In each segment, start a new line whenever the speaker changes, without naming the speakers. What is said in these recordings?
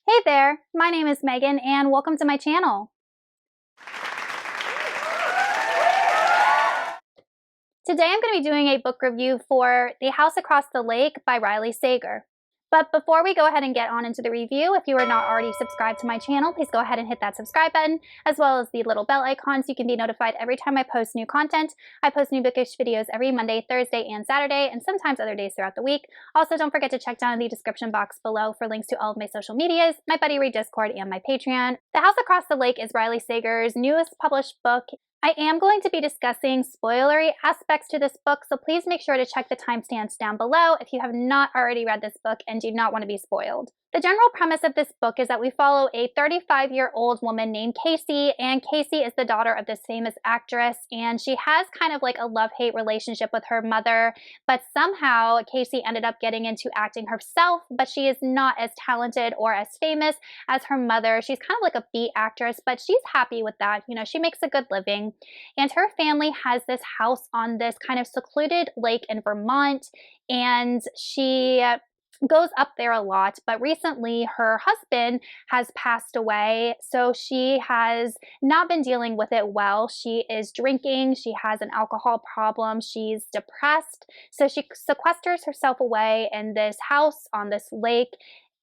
Hey there, my name is Megan and welcome to my channel. Today I'm going to be doing a book review for The House Across the Lake by Riley Sager. But before we go ahead and get on into the review, if you are not already subscribed to my channel, please go ahead and hit that subscribe button, as well as the little bell icon so you can be notified every time I post new content. I post new bookish videos every Monday, Thursday, and Saturday, and sometimes other days throughout the week. Also, don't forget to check down in the description box below for links to all of my social medias, my Buddy Read Discord, and my Patreon. The House Across the Lake is Riley Sager's newest published book. I am going to be discussing spoilery aspects to this book, so please make sure to check the timestamps down below if you have not already read this book and do not want to be spoiled. The general premise of this book is that we follow a 35-year-old woman named Casey, and Casey is the daughter of this famous actress, and she has kind of like a love-hate relationship with her mother, but somehow Casey ended up getting into acting herself, but she is not as talented or as famous as her mother. She's kind of like a B actress, but she's happy with that. You know, she makes a good living, and her family has this house on this kind of secluded lake in Vermont, and she goes up there a lot, but recently her husband has passed away, so she has not been dealing with it well. She is drinking, she has an alcohol problem, she's depressed, so she sequesters herself away in this house on this lake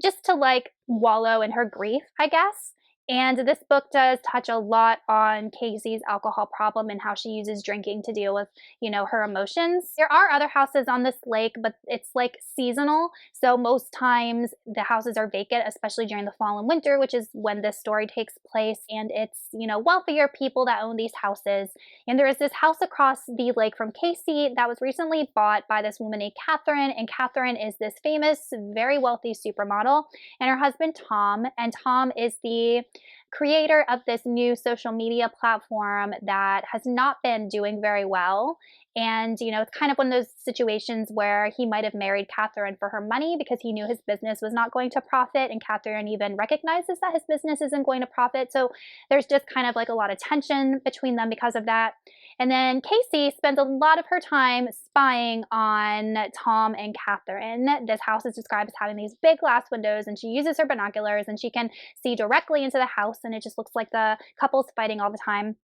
just to like wallow in her grief, I guess. And this book does touch a lot on Casey's alcohol problem and how she uses drinking to deal with, you know, her emotions. There are other houses on this lake, but it's like seasonal. So most times the houses are vacant, especially during the fall and winter, which is when this story takes place. And it's, you know, wealthier people that own these houses. And there is this house across the lake from Casey that was recently bought by this woman named Catherine. And Catherine is this famous, very wealthy supermodel, and her husband Tom. And Tom is the creator of this new social media platform that has not been doing very well. And, you know, it's kind of one of those situations where he might have married Catherine for her money because he knew his business was not going to profit, and Catherine even recognizes that his business isn't going to profit. So there's just kind of like a lot of tension between them because of that. And then Casey spends a lot of her time spying on Tom and Catherine. This house is described as having these big glass windows, and she uses her binoculars and she can see directly into the house, and it just looks like the couple's fighting all the time.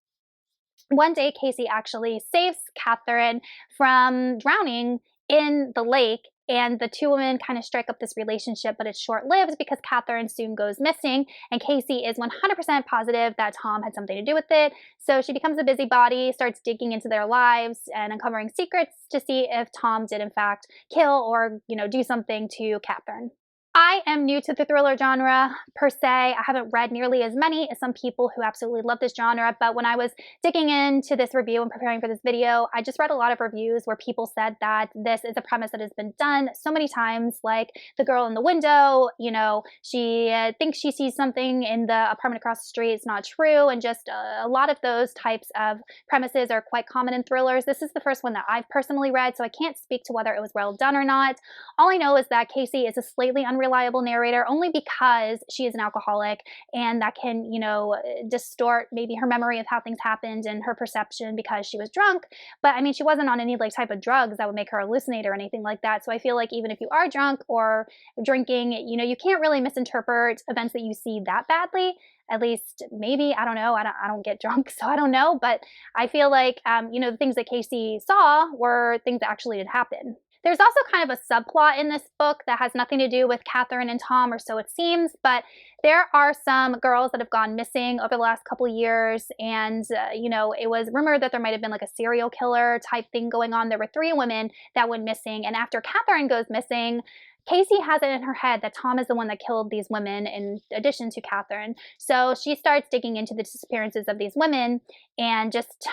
One day, Casey actually saves Catherine from drowning in the lake, and the two women kind of strike up this relationship, but it's short-lived because Catherine soon goes missing, and Casey is 100% positive that Tom had something to do with it. So she becomes a busybody, starts digging into their lives and uncovering secrets to see if Tom did in fact kill or, you know, do something to Catherine. I am new to the thriller genre per se. I haven't read nearly as many as some people who absolutely love this genre, but when I was digging into this review and preparing for this video, I just read a lot of reviews where people said that this is a premise that has been done so many times, like the girl in the window, you know, she thinks she sees something in the apartment across the street, it's not true, and just a lot of those types of premises are quite common in thrillers. This is the first one that I've personally read, so I can't speak to whether it was well done or not. All I know is that Casey is a slightly unreliable narrator only because she is an alcoholic, and that can, you know, distort maybe her memory of how things happened and her perception because she was drunk. But I mean, she wasn't on any like type of drugs that would make her hallucinate or anything like that. So I feel like even if you are drunk or drinking, you know, you can't really misinterpret events that you see that badly. At least maybe, I don't know, I don't get drunk, so I don't know, but I feel like, you know, the things that Casey saw were things that actually did happen. There's also kind of a subplot in this book that has nothing to do with Catherine and Tom, or so it seems, but there are some girls that have gone missing over the last couple of years, and, you know, it was rumored that there might have been like a serial killer type thing going on. There were 3 women that went missing, and after Catherine goes missing, Casey has it in her head that Tom is the one that killed these women in addition to Catherine. So she starts digging into the disappearances of these women, and just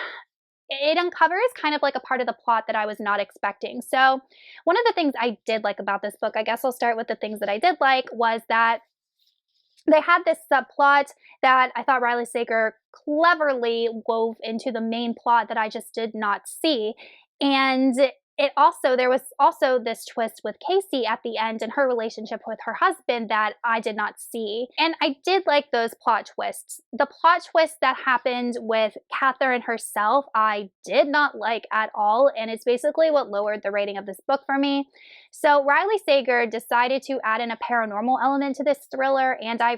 it uncovers kind of like a part of the plot that I was not expecting. So one of the things I did like about this book, I guess I'll start with the things that I did like, was that they had this subplot that I thought Riley Sager cleverly wove into the main plot that I just did not see. And there was also this twist with Casey at the end and her relationship with her husband that I did not see. And I did like those plot twists. The plot twist that happened with Catherine herself, I did not like at all. And it's basically what lowered the rating of this book for me. So Riley Sager decided to add in a paranormal element to this thriller. And I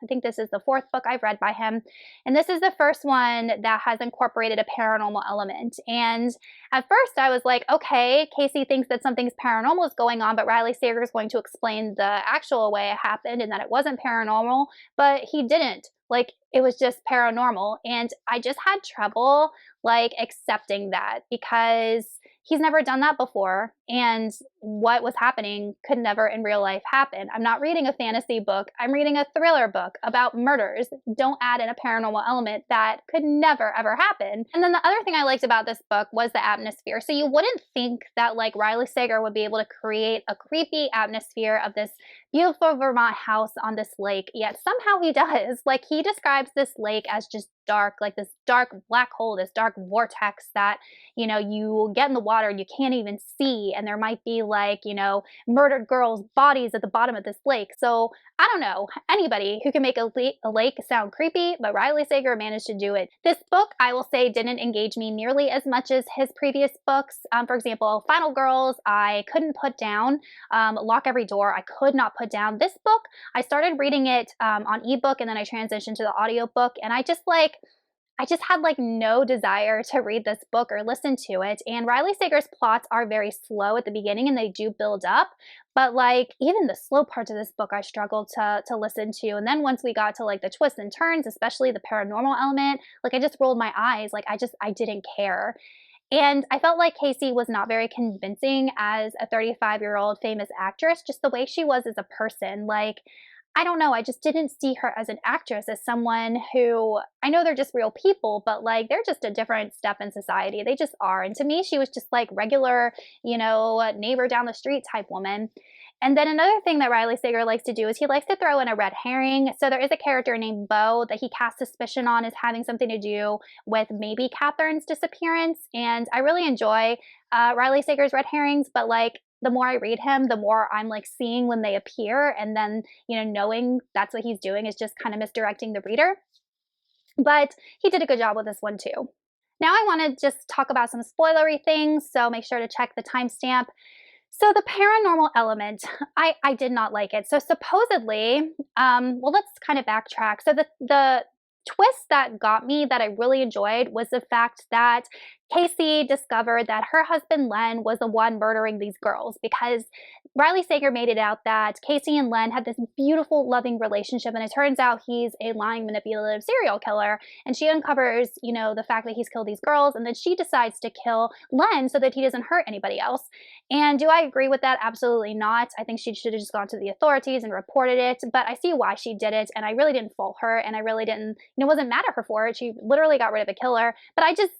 think this is the fourth book I've read by him. And this is the first one that has incorporated a paranormal element. And at first I was like, okay, Casey thinks that something's paranormal is going on, but Riley Sager is going to explain the actual way it happened and that it wasn't paranormal, but he didn't. Like, it was just paranormal. And I just had trouble, like, accepting that because he's never done that before. And what was happening could never in real life happen. I'm not reading a fantasy book. I'm reading a thriller book about murders. Don't add in a paranormal element that could never, ever happen. And then the other thing I liked about this book was the atmosphere. So you wouldn't think that, like, Riley Sager would be able to create a creepy atmosphere of this beautiful Vermont house on this lake, yet somehow he does. Like, he describes this lake as just dark, like this dark black hole, this dark vortex that, you get in the water and you can't even see, and there might be, like, murdered girls' bodies at the bottom of this lake. So I don't know anybody who can make a lake sound creepy, but Riley Sager managed to do it. This book, I will say, didn't engage me nearly as much as his previous books. For example, Final Girls, I couldn't put down. Lock Every Door, I could not put down. This book, I started reading it on ebook, and then I transitioned to the audiobook, and I just had like no desire to read this book or listen to it. And Riley Sager's plots are very slow at the beginning and they do build up. But like even the slow parts of this book I struggled to listen to. And then once we got to like the twists and turns, especially the paranormal element, like I just rolled my eyes. Like I didn't care. And I felt like Casey was not very convincing as a 35-year-old famous actress, just the way she was as a person. Like, I don't know, I just didn't see her as an actress, as someone who, I know they're just real people, but like they're just a different step in society. They just are. And to me, she was just like regular, neighbor down the street type woman. And then another thing that Riley Sager likes to do is he likes to throw in a red herring. So there is a character named Bo that he casts suspicion on as having something to do with maybe Catherine's disappearance. And I really enjoy Riley Sager's red herrings, but like the more I read him, the more I'm like seeing when they appear, and then, knowing that's what he's doing is just kind of misdirecting the reader. But he did a good job with this one too. Now I want to just talk about some spoilery things, so make sure to check the timestamp. So the paranormal element, I did not like it. So supposedly, let's kind of backtrack. So the twist that got me that I really enjoyed was the fact that Casey discovered that her husband Len was the one murdering these girls, because Riley Sager made it out that Casey and Len had this beautiful, loving relationship, and it turns out he's a lying, manipulative serial killer. And she uncovers, the fact that he's killed these girls, and then she decides to kill Len so that he doesn't hurt anybody else. And do I agree with that? Absolutely not. I think she should have just gone to the authorities and reported it, but I see why she did it, and I really didn't fault her, and I really didn't, wasn't mad at her for it. She literally got rid of a killer, but I just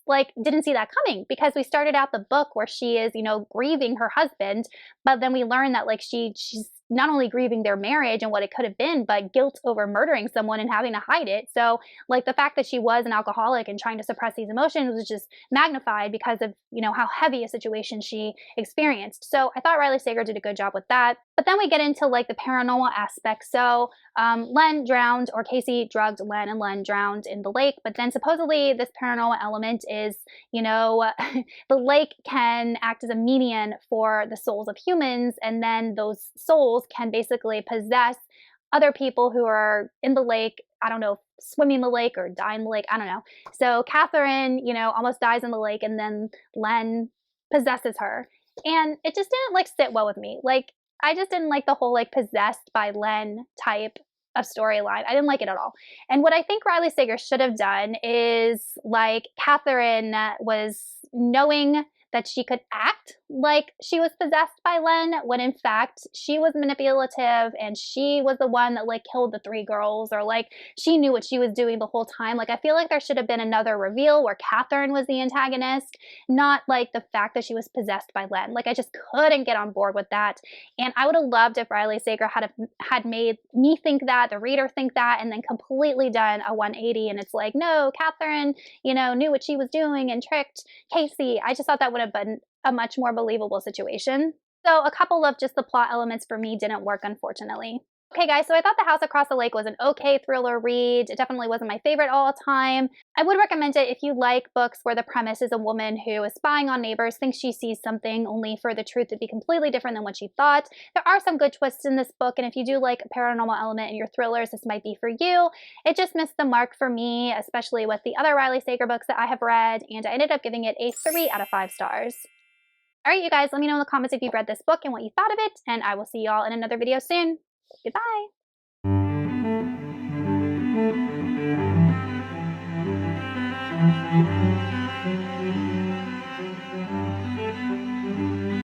didn't see that coming, because we started out the book where she is, grieving her husband, but then we learn that she's not only grieving their marriage and what it could have been, but guilt over murdering someone and having to hide it. So the fact that she was an alcoholic and trying to suppress these emotions was just magnified because of, how heavy a situation she experienced. So I thought Riley Sager did a good job with that. But then we get into the paranormal aspect. So Len drowned, or Casey drugged Len, and Len drowned in the lake. But then supposedly this paranormal element is, the lake can act as a median for the souls of humans, and then those souls can basically possess other people who are in the lake. I don't know, swimming in the lake or die in the lake. I don't know. So Catherine, almost dies in the lake, and then Len possesses her. And it just didn't sit well with me. I just didn't like the whole possessed by Len type of storyline. I didn't like it at all. And what I think Riley Sager should have done is Catherine was knowing that she could act like she was possessed by Len, when in fact she was manipulative and she was the one that killed the 3 girls, or she knew what she was doing the whole time. I feel like there should have been another reveal where Catherine was the antagonist, not the fact that she was possessed by Len. I just couldn't get on board with that. And I would have loved if Riley Sager had made me think that, the reader think that, and then completely done a 180 and it's no, Catherine, knew what she was doing and tricked Casey. I just thought that would have been a much more believable situation. So a couple of just the plot elements for me didn't work, unfortunately. Okay, guys, so I thought The House Across the Lake was an okay thriller read. It definitely wasn't my favorite all time. I would recommend it if you like books where the premise is a woman who is spying on neighbors, thinks she sees something, only for the truth to be completely different than what she thought. There are some good twists in this book, and if you do like a paranormal element in your thrillers, this might be for you. It just missed the mark for me, especially with the other Riley Sager books that I have read, and I ended up giving it a 3 out of 5 stars. All right, you guys, let me know in the comments if you've read this book and what you thought of it, and I will see y'all in another video soon. Goodbye.